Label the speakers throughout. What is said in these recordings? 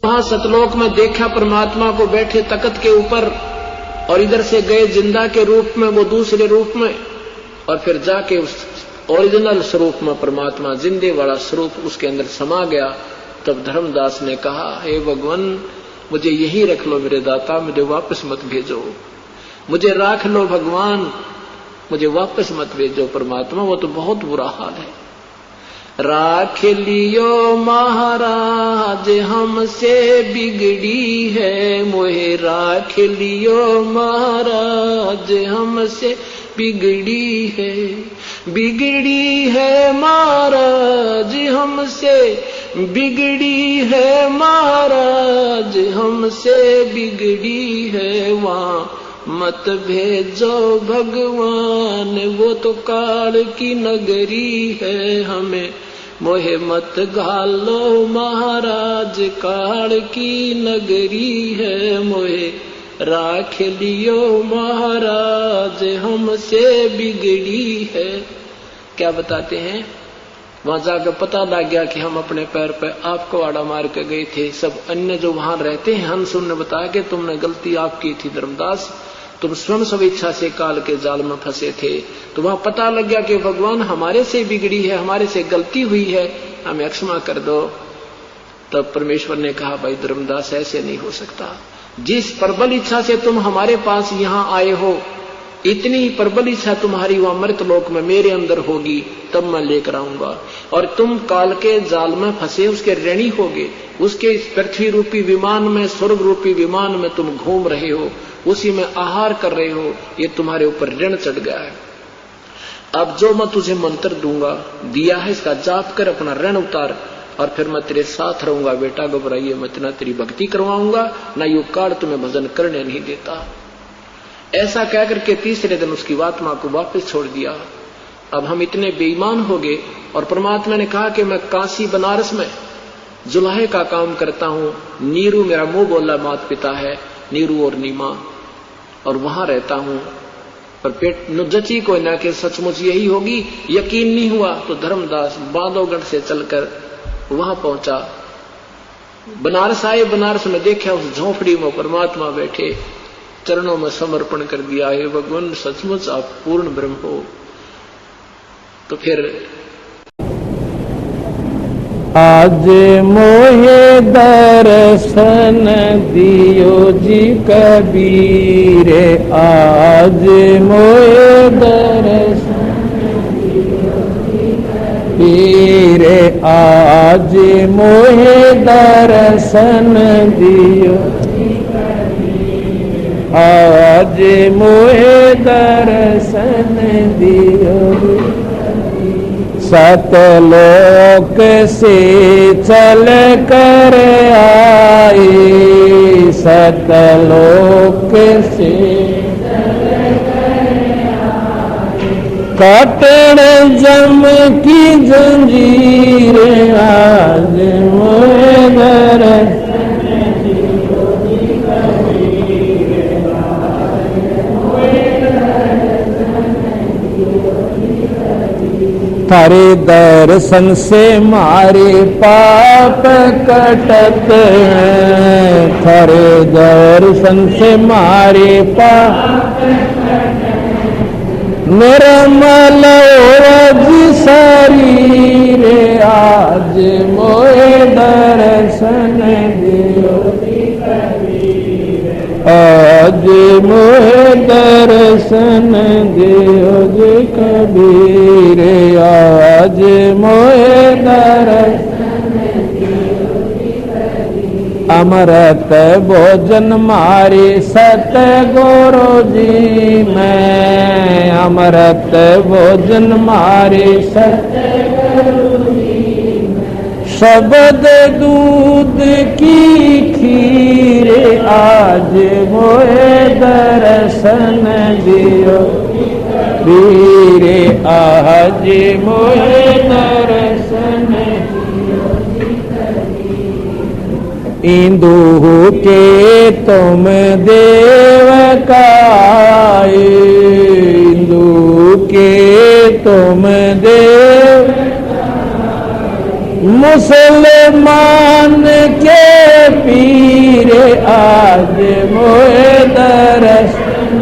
Speaker 1: वहां सतलोक में देखा परमात्मा को बैठे तख्त के ऊपर, और इधर से गए जिंदा के रूप में वो दूसरे रूप में, और फिर जाके उस ओरिजिनल स्वरूप में परमात्मा जिंदे वाला स्वरूप उसके अंदर समा गया। तब धर्मदास ने कहा, हे भगवान मुझे यही रख लो मेरे दाता, मुझे वापस मत भेजो, मुझे राख लो भगवान, मुझे वापस मत भेजो परमात्मा, वो तो बहुत बुरा हाल है। राख लियो महाराज हमसे बिगड़ी है मोहे, राख लियो महाराज हमसे बिगड़ी है, बिगड़ी है महाराज हमसे, बिगड़ी है महाराज हमसे बिगड़ी है, वहां मत भेजो भगवान, वो तो काल की नगरी है, हमें मोहे मत घालो महाराज, काल की नगरी है, मोहे राख लियो महाराज हमसे बिगड़ी है। क्या बताते हैं, वहां जाकर पता लग गया कि हम अपने पैर पे आपको आड़ा मार के गए थे। सब अन्य जो वहां रहते हैं हंस ने बताया कि तुमने गलती आपकी थी धर्मदास, तुम स्वयं स्वेच्छा से काल के जाल में फंसे थे। तो वहां पता लग गया कि भगवान हमारे से बिगड़ी है, हमारे से गलती हुई है, हमें क्षमा कर दो। तब परमेश्वर ने कहा, भाई धर्मदास ऐसे नहीं हो सकता, जिस प्रबल इच्छा से तुम हमारे पास यहां आए हो, इतनी ही प्रबल इच्छा तुम्हारी वहां मृत लोक में मेरे अंदर होगी, तब मैं लेकर आऊंगा। और तुम काल के जाल में फंसे उसके ऋणी होगे, उसके पृथ्वी रूपी विमान में, स्वर्ग रूपी विमान में तुम घूम रहे हो, उसी में आहार कर रहे हो, ये तुम्हारे ऊपर ऋण चढ़ गया है। अब जो मैं तुझे मंत्र दूंगा, दिया है, इसका जाप कर, अपना ऋण उतार, और फिर मैं तेरे साथ रहूंगा। बेटा घबराइए मत, ना तेरी भक्ति करवाऊंगा, ना यू काल तुम्हें भजन करने नहीं देता। ऐसा कहकर के तीसरे दिन उसकी आत्मा को वापस छोड़ दिया। अब हम इतने बेईमान हो गए, और परमात्मा ने कहा कि मैं काशी बनारस में जुलाहे का काम करता हूं, नीरू मेरा मुंह बोला माता पिता है, नीरू और नीमा, और वहां रहता हूं। पर पेट जची को ना कि सचमुच यही होगी, यकीन नहीं हुआ। तो धर्मदास बांधवगढ़ से चलकर वहां पहुंचा, बनारस आए। बनारस में देखा उस झोपड़ी में परमात्मा बैठे, चरणों में समर्पण कर दिया, हे भगवान सचमुच आप पूर्ण ब्रह्म हो। तो फिर
Speaker 2: आज मोहे दर्शन दियो जी कबीर, आज मोहे दर्शन दियो जी कबीर, आज मोहे दर्शन दियो, आज मोहे दर्शन दियो। सतलोक से चल कर आए, सतलोक से कटण जम की जंजीर, आज मोहे दर्शन थारे दर्शन से मारे पाप कटत हैं, थारे दर्शन से मारे पाप निर्मल जी शरीर, आज मोहे दर्शन दियो, आज मोहे दर्शन दियो जी कबीर, आज मोहे दर्शन दियो जी कबीर। अमृत भोजन मारे सतगुरु जी मैं, अमृत भोजन मारे सतगुरु जी मैं, शब्द दूध की खीर, आज मोहे दर्शन दियो कबीर, आज मोहे दर्शन दियो कबीर। इंदु के तुम देव काए, इंदु के तुम देव, मुसलमान के पीर आज मोए दर्शन,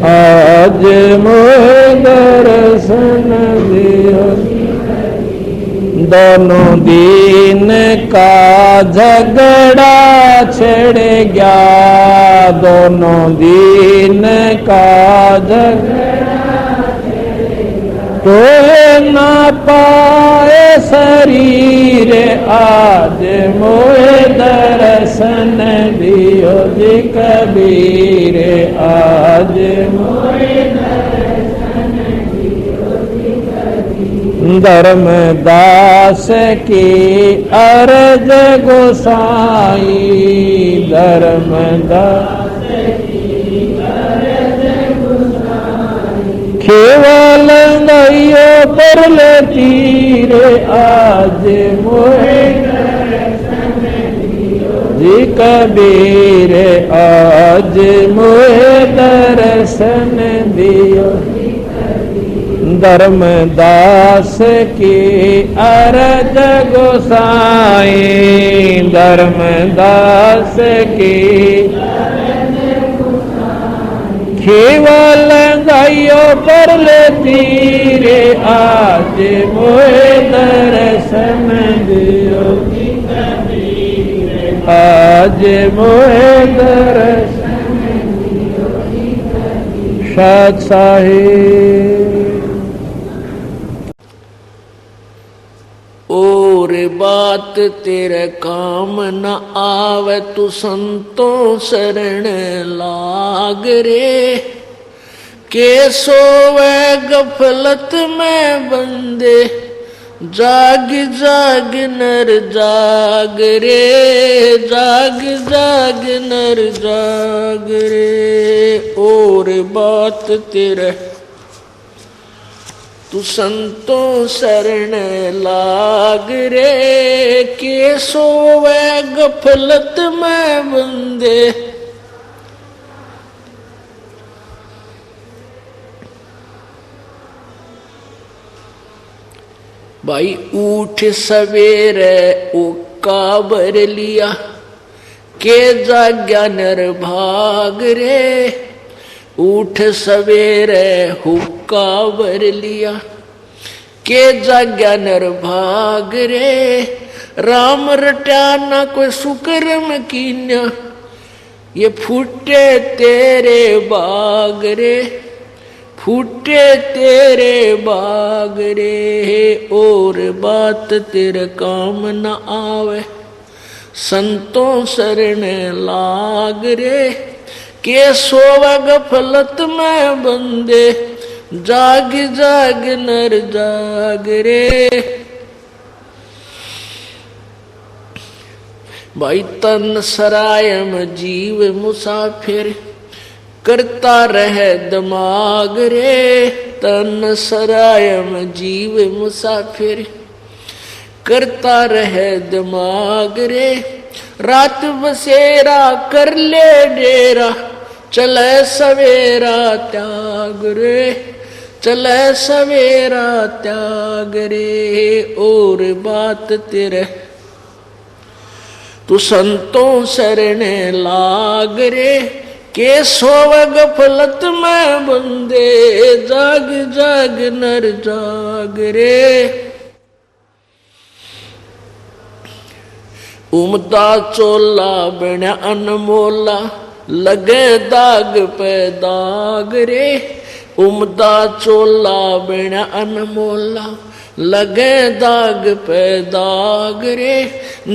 Speaker 2: आज मोए दर्शन दियो। दोनों दीन का झगड़ा छिड़ गया, दोनों दीन का झगड़ा तो ना पाए शरीर, आज मोए दर्शन दियो जी कबीर, आज मोए दर्शन दियो जी कबीर। धर्मदास की अर्ज गोसाई, धर्मदास की अर्ज गोसाई। केवल नैयो पर तीर, आज मोए दर्शन दियो जी कबीर, आज मोए दर्शन दियो। धर्मदास की अर्ज गोसाई, धर्मदास की केवल गायो पर तीर, आज मोए दर्शन दियो, आज मोए दर्शन दियो। सत साहिब।
Speaker 1: और बात तेरे काम न आवे, तू संतों शरण लाग रे। के सोवे गफलत में बंदे, जाग जाग नर जाग रे, जाग जाग नर जाग रे। और बात तेरे तू संतों शरण लाग रे। के सोवे गफलत में बंदे, भाई उठ सवेरे उक्का भर लिया, के जाग्या नर भाग रे। उठ सवेरे हुक्का भर लिया, के जाग्या नर भाग रे। राम रटा ना कोई सुकर्म कीन्या, ये फूटे तेरे बाग रे, फूटे तेरे बाग रे। और बात तेरे काम न आवे, संतों शरण लाग रे। के सोवा गफलत में बंदे, जाग जाग नर जाग रे। भाई तन सरायम जीव मुसाफिर, करता रहे दिमाग रे। तन सरायम जीव मुसाफिर, करता रहे दिमाग रे। रात बसेरा कर ले डेरा, चले सवेरा त्याग रे, चले सवेरा त्याग रे। और बात तेरे तू संतों शरण लाग रे। के सोव गफलत में बंदे, जाग जाग नर जाग रे। उमदा चोला बना अनमोला, लगे दाग पे दाग रे। उमदा चोला बना अनमोला, लगे दाग पे दाग रे।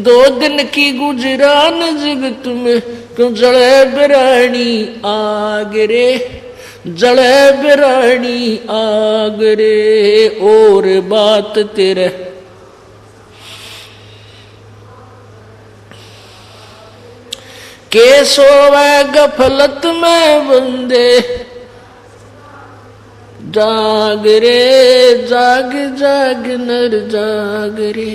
Speaker 1: 2 दिन की गुजरान जगत में, क्यों जड़े बिरानी आग रे, जड़े बिरानी आग रे। और बात तेरे के सोवे गफलत में बंदे, जाग रे, जाग जाग नर जाग रे।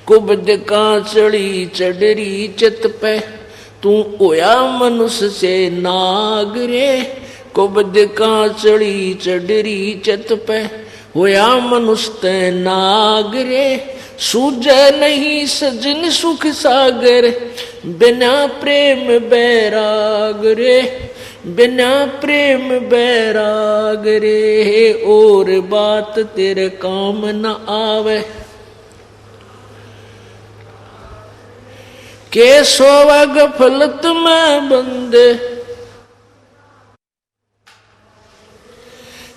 Speaker 1: कुबद का चढ़ी चढ़री चित पे, तू होया मनुष्य से नाग रे। कुबद का चढ़ी चढ़री चित पे, होया मनुष्य नागरे, सूझे नहीं सजन सुख सागर, बिना प्रेम बैराग रे, बिना प्रेम बैराग रे, और बात तेरे काम न आवे। के सोवा गफलत में बंदे,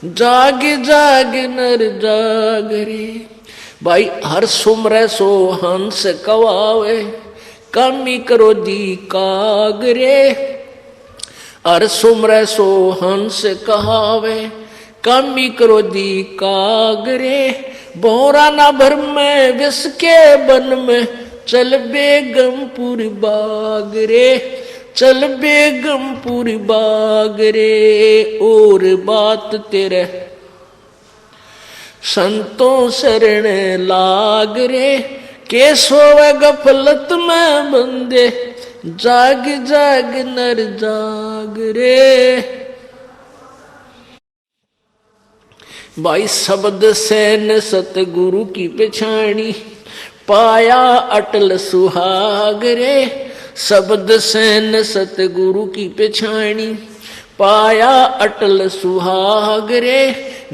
Speaker 1: जाग जाग नर जाग रे। भाई हर सुमरे सो हंस कवावे, कामी करो दी कागरे। हर सुमरे सो हंस कहावे, कामी करो दी कागरे। बोरा ना भर में विष के बन में, चल बेगमपुर बाग रे, चल बेगमपुर बाग रे, और बात तेरे संतों शरण लाग रे। के सोवे गफलत में बंदे, जाग जाग नर जाग रे। भाई शब्द से न सतगुरु की पछाणी, पाया अटल सुहाग रे। शब्द से न सतगुरु की पछाणी, पाया अटल सुहाग रे।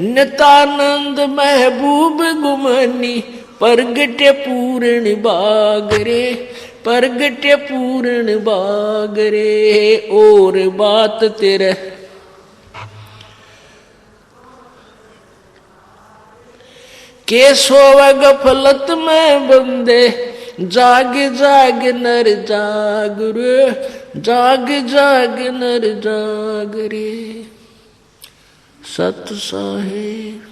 Speaker 1: नितानंद महबूब गुमानी, परगटे पूर्ण बाग रे, परगटे पूर्ण बाग रे, और बात तेरे के सोवे गफलत में बंदे, जाग जाग नर जाग रे, जाग जाग नर जाग रे। सत साहेब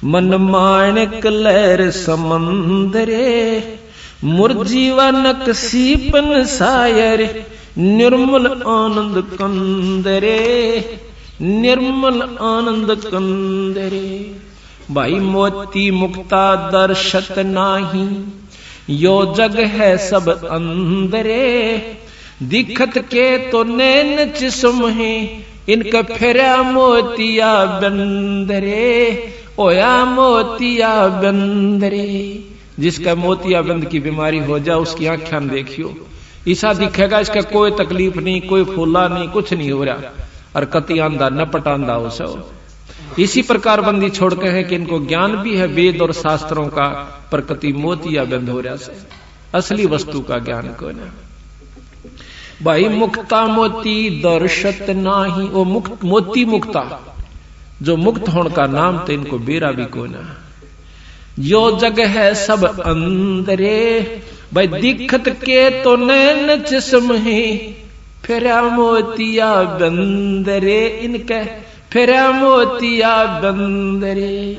Speaker 2: मन माणिक लहर समंदरे, मुरजीवनक सीपन सायर, निर्मल आनंद कंदरे, निर्मल आनंद कंदरे। भाई मोती मुक्ता दर्शत नाही, यो जग है सब अंदरे। दिखत के तो नैन जिस्म है, इनका फेरा मोतिया बंदरे, ओया मोतिया बंदरे। जिसका मोतिया बंद की बीमारी हो जाए, उसकी आंखें देखियो, ऐसा दिखेगा इसका कोई तकलीफ नहीं, कोई फूला नहीं, कुछ नहीं हो रहा, और कति आंदा न पटांदा हो सब। इसी प्रकार बंदी छोड़ के है कि इनको ज्ञान भी है वेद और शास्त्रों का, पर कति मोतिया बंद हो रहा से, असली वस्तु का ज्ञान को ना। भाई मुक्ता मोती दर्शत नाही, वो मुक्त मोती मुक्ता जो मुक्त होने का नाम, तो इनको बेरा भी को ना। यो जग है सब अंदरे, भाई दिखत के तो नैन जिस्म है, फेरा मोतिया बंदरे। इनके फेरा मोतिया बंदरे।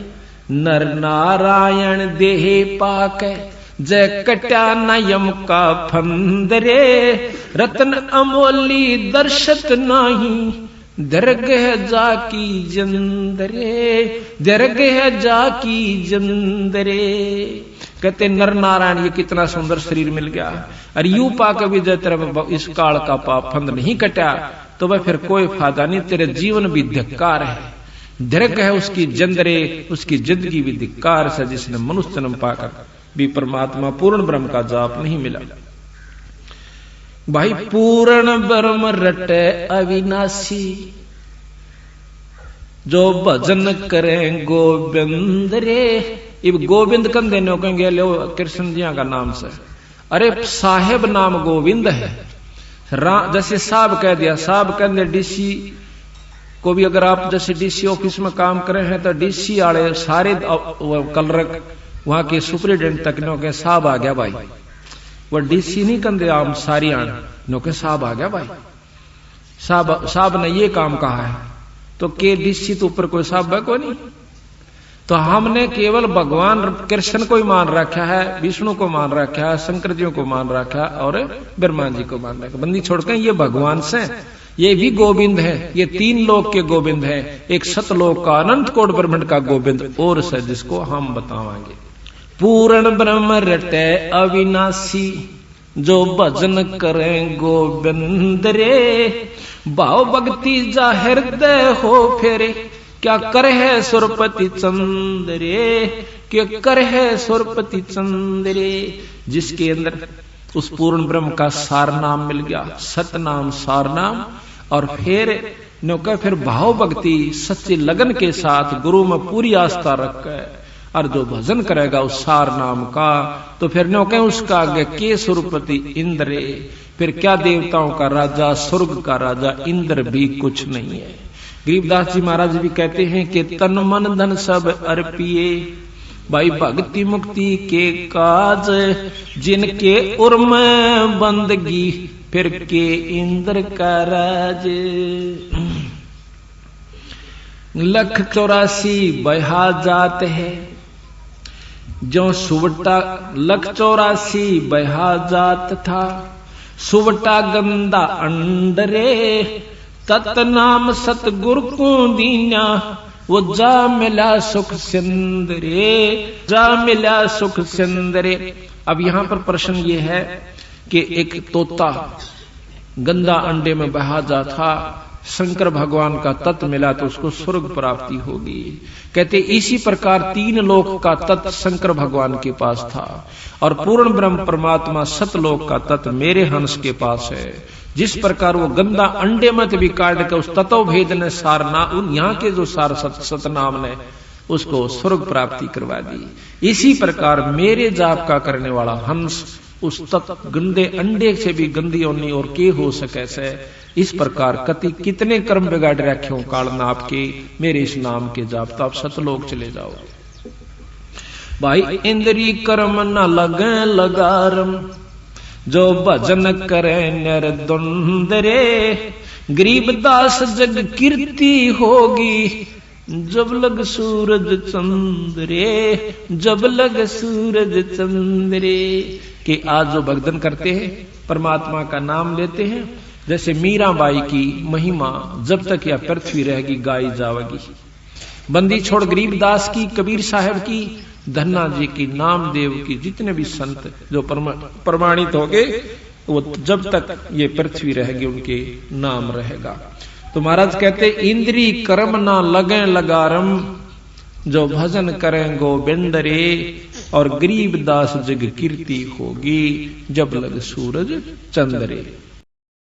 Speaker 2: नर नारायण देह पाके, जय कट्या नयम का फंदरे। रतन अमोली दर्शत नाही, दरगह जाकी जंदरे, दरगह जाकी जंदरे। कहते नर नारायण ये कितना सुंदर शरीर मिल गया, और यू पाके भी जय तेरा इस काल का पाप फंद नहीं कटा, तो वह फिर कोई फायदा नहीं, तेरे जीवन भी धिक्कार है। दरग है उसकी जंदरे, उसकी जिंदगी भी धिक्कार से, जिसने मनुष्य जन्म पाकर भी परमात्मा पूर्ण ब्रह्म का जाप नहीं मिला। भाई पूर्ण ब्रह्म रटे अविनाशी, जो भजन करें गोविंद रे। इब गोविंद कंधे नो कहेंगे लो कृष्ण जी का नाम से, अरे साहेब नाम गोविंद है। जैसे साहब कह दिया, साहब कहते डीसी को भी, अगर आप जैसे डीसी ऑफिस में काम करे हैं तो डीसी वाले सारे कलरक वहां के सुपरिटेंडेंट तक नो के साहब आ गया भाई, वह डीसी नहीं कहते आम सारी आन नो के साहब आ गया भाई, साहब ने ये काम कहा है, तो के डीसी तो ऊपर कोई साहब है कोई नहीं। तो हमने केवल भगवान कृष्ण को ही मान रखा है, विष्णु को मान रखा है, शंकर जी को मान रखा है, और ब्रह्मा जी को मान रखा। बंदी छोड़कर ये भगवान से, ये भी गोविंद है, ये तीन लोक के गोविंद है, एक सतलोक का अनंत कोट ब्रह्मांड का गोविंद और से, जिसको हम बतावांगे। पूर्ण ब्रह्म रटे अविनाशी, जो भजन करें गोविंद रे। भाव भक्ति जा हृदय हो फेरे, क्या कर है सुरपति चंद्रे, क्या कर है सुरपति चंद्रे। जिसके अंदर उस पूर्ण ब्रह्म का सार नाम मिल गया, सतनाम सार नाम, और फिर भाव भक्ति सच्ची लगन के साथ गुरु में पूरी आस्था रखकर और जो भजन करेगा उस सार नाम का, तो फिर नो कह उसका आगे के सुरपति इंद्रे, फिर क्या देवताओं का राजा, स्वर्ग का राजा इंद्र भी कुछ नहीं है। गरीबदास जी महाराज भी कहते हैं कि तन मन धन सब अर्पिए, भाई भक्ति मुक्ति के काज, जिनके उर्म बंदगी फिर के इंद्र का राज। 184 बहा जात है जो सुवटा, 184 बहा जात था, सुवटा गंदा अंडरे, तत नाम सतगुरु को दीना, वो जा मिला सुख सिंदरे, जा मिला सुख सिंदरे। अब यहां पर प्रश्न ये है कि एक तोता गंदा अंडे में बहा जा था, शंकर भगवान का तत्व मिला तो उसको स्वर्ग प्राप्ति होगी। कहते इसी प्रकार 3 लोक का तत्व शंकर भगवान के पास था, और पूर्ण ब्रह्म परमात्मा सतलोक का तत्व मेरे हंस के पास है। जिस प्रकार वो गंदा अंडे में भी काट के उस तत्व भेद ने सारना, उन यहाँ के जो सार सतनाम ने उसको स्वर्ग प्राप्ति करवा दी। इसी प्रकार मेरे जाप का करने वाला हंस उस तत्व गंदे अंडे से भी गंदी होनी और के हो सके से, इस प्रकार कति कितने कर्म बिगाड़ रखे हो कालना आपके, मेरे इस नाम के जाप तो आप सतलोक चले जाओ। भाई इंद्री कर्म न लगे लगारम, जो भजन करे निर्द्वंदरे, गरीबदास जग कीर्ति होगी, जब लग सूरज चंद्रे, जब लग सूरज चंद्रे। कि आज जो भक्तन करते हैं, परमात्मा का नाम लेते हैं, जैसे मीराबाई की महिमा जब तक यह पृथ्वी रहेगी गाई जाएगी। बंदी छोड़ गरीबदास की, कबीर साहब की, धन्ना जी की, नामदेव की, जितने भी संत जो प्रमाणित हो गए, वो जब तक ये पृथ्वी रहेगी उनके नाम रहेगा। तो महाराज कहते इंद्री कर्म ना लगे लगारम, जो भजन करें गोविंद रे, और गरीबदास जग कीर्ति होगी, जब लग सूरज चंद्रे।